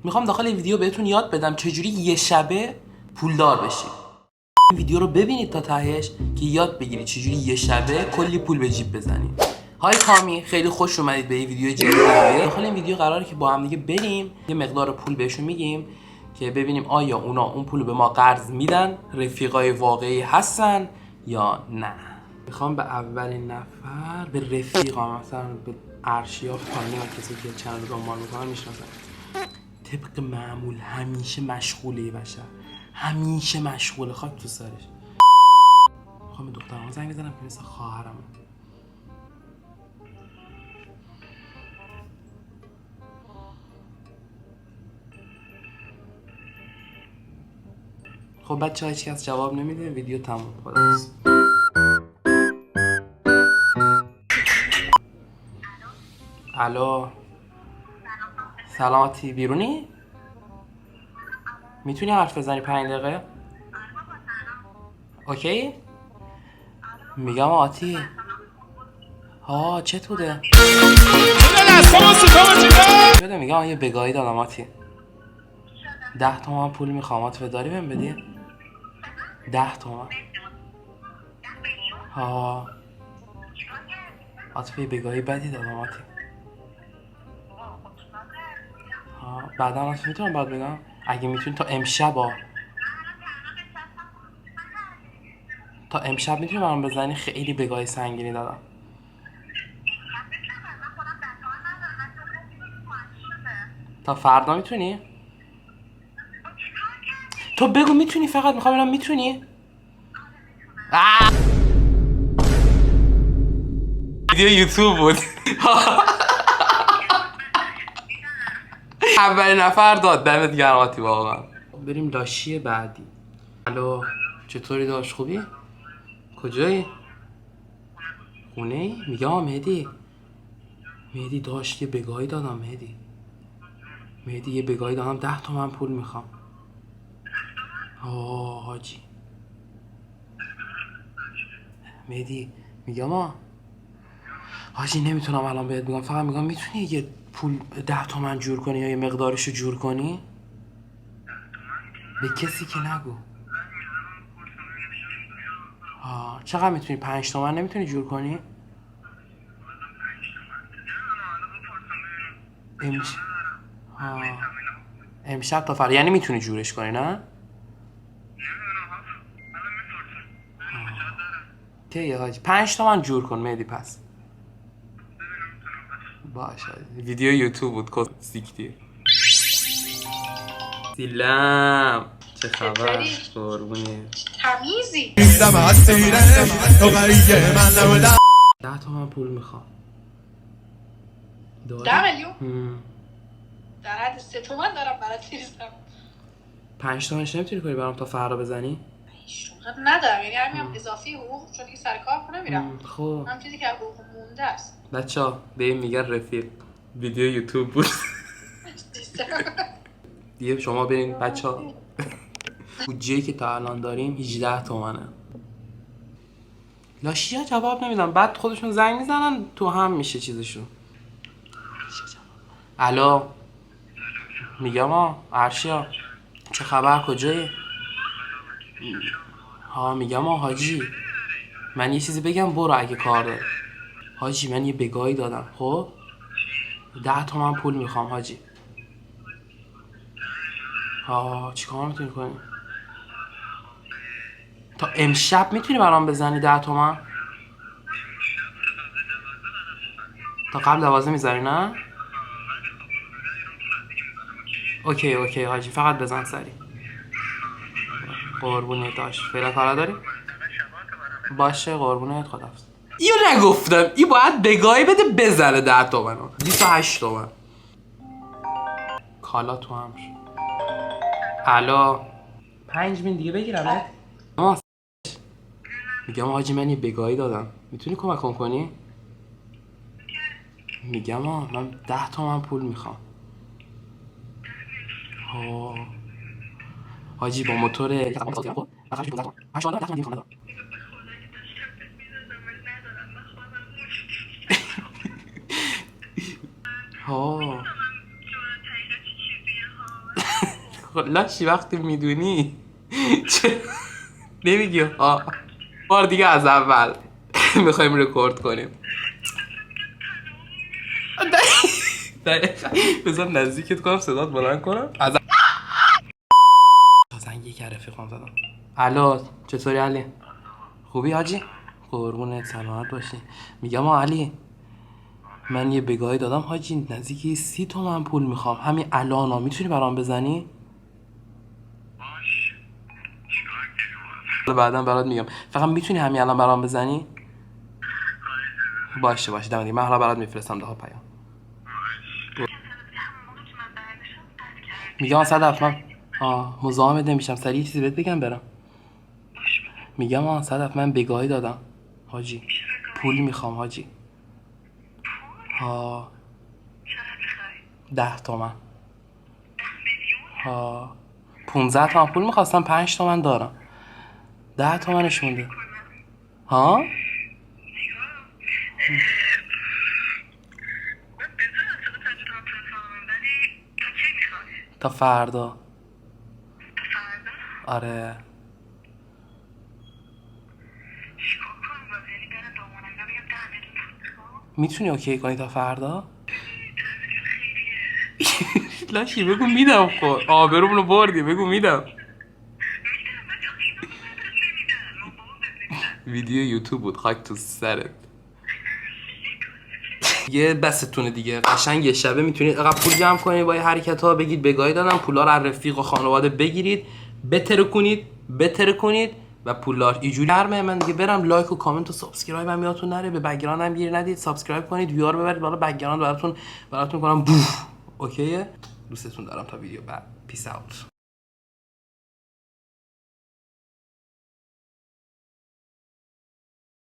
میخوام داخل این ویدیو بهتون یاد بدم چجوری یه شبه پولدار بشید. این ویدیو رو ببینید تا تهش که یاد بگیرید چجوری یه شبه کلی پول به جیب بزنید. های کامی، خیلی خوش اومدید به این ویدیو جدید. داخل این ویدیو قراره که با هم دیگه بریم یه مقدار پول بهشون میگیم که ببینیم آیا اونا اون پول به ما قرض میدن، رفیقای واقعی هستن یا نه. میخوام به اولین نفر، به رفیقام، مثلا به ارشیا خانی و کسی که چنل رو دنبال میکنن میشناسن. طبق معمول همیشه مشغوله بشر، همیشه مشغوله، خاک تو سرش. میخوام به دخترم زنگ بزنم که مثل خواهرم. خب بچه ها هیچ کس جواب نمیده، ویدیو تموم. خداحافظ. الو، سلامتی، بیرونی؟ میتونی حرف بزنی 5 دقیقه؟ اوکی؟ میگم آتی. ها چطوره؟ شده میگم یه بگاهی دادم آتی. 10 تومن پول میخوام، عاطفه داری بهم بدی؟ 10 تومن. ها عاطفه بگاهی بدی دادم آتی. ها بعدا عاطفه میتونم بعد بگم؟ اگه میتونی تا امشب تا امشب میتونی برام بزنی؟ خیلی بگاهی سنگینی دادم. تا فردا میتونی؟ تو بگو میتونی، فقط میخوام ببینم میتونی؟ ویدیو یوتیوب بود. اولین نفر داد، دمت گرم آتی واقعا. بریم لاشی بعدی. الو چطوری داشت، خوبی؟ کجایی؟ خونه ای؟ میگم مهدی داشت یه بگاهی دادم. مهدی یه بگاهی دادم، 10 تومن پول میخوام. آه حاجی مهدی، میگم حاجی نمیتونم الان بهت بگم، فقط میگم میتونی یه پول 10 تومن جور کنی یا یه مقدارشو جور کنی؟ به کسی که نگو. چقدر میتونی؟ 5 تومن نمیتونی جور کنی؟ امشب تا فردا یعنی میتونی جورش کنی نه؟ که حاجی 5 تومن جور کن مهدی. پس باشه، ویدیو یوتیوب بود. کد سیکتیر. سلام، چه خبر؟ قربونی. تمیزی. 10 تومن پول میخوام. 10 میلیون؟ در حد 3 تومن دارم برات میریزم. 5 تومنش نمیتونی کنی برام تا فردا بزنی؟ ندارم، یعنی همین اضافی حقوق، چون دیگه سر کار نمیرم. خب هم چیزی که حقوق مونده است. بچه‌ها به این میگن رفیق. ویدیو یوتیوب بود. دیگه شما برین بچه‌ها. بودجه‌ای که تا الان داریم 18 تومنه. لاشیا جواب نمیدن، بعد خودشون زنگ میزنن تو هم میشه چیزشون. الو میگم ارشیا چه خبر، کجایی؟ میگم حاجی من یه چیزی بگم برو اگه کار داری. حاجی من یه بگاهی دادم، خب 10 تومن پول میخوام حاجی. چیکار میتونی کنی؟ تا امشب میتونی برام بزنی 10 تومن؟ تا قبل 12 میذاری نه؟ اوکی حاجی، فقط بزن سری. قربونه داشت، فعلا کارا داری؟ باشه قربونت، خداحافظ. اینو نگفتم این باید بگاهی بده بزنه 10 تومن 28 تومن. کالا تو هم شد. الو 5 مین دیگه بگیرم. میگم حاجی من یه بگاهی دادم، میتونی کمک کنی؟ میگم من 10 تومن پول میخوام. حاجی با موتور لاشی وقتی میدونی چه نمیگی ها. بار دیگه از اول میخوایم رکورد کنیم. بذار نزدیکت کنم صدات بلند کنم. از زنگ یک رفیقام زدم. الو چطوری علی؟ خوبی حاجی؟ قربونت سلامت باشی. میگم علی من یه بگاهی دادم حاجی، نزدیکی 30 تومن پول میخوام همین الان. میتونی برام بزنی؟ بعدم برات میگم. فقط میتونی همین الان برام بزنی؟ باشه دم دیگه. من حالا برات میفرستم ده پیام. میگم صدف من مزاحمت نمیشم، سریع چیزی بهت بگم برم. میگم صدف من بگاهی دادم حاجی، پول میخوام حاجی. 10 تومن. 15 تومن پول میخواستم، 5 تومن دارم. 10 تومنش مونده. ها؟ تا فردا. آره. میتونی اوکی کنی تا فردا؟ لاشی بگو میدم. خب آبرومونو بردی، بگو میدم. ویدیو یوتیوب بود، خاک تو سرت. یه بستونه دیگه قشنگ یه شبه میتونید اقا پول جمع کنید با حرکت ها، بگید بگاهی دادم، پولا رو از رفیق و خانواده بگیرید، بتره کنید و پولار اینجوری نرمه. من دیگه برم لایک و کامنت و سابسکرایب هم یادتون نره، به بک‌گراند هم گیر ندید، سابسکرایب کنید، وی آر ببرید بالا، بک‌گراند براتون کنم بوف. اوکیه؟ دوستتون دارم. تا ویدیو بعد. پیس اوت.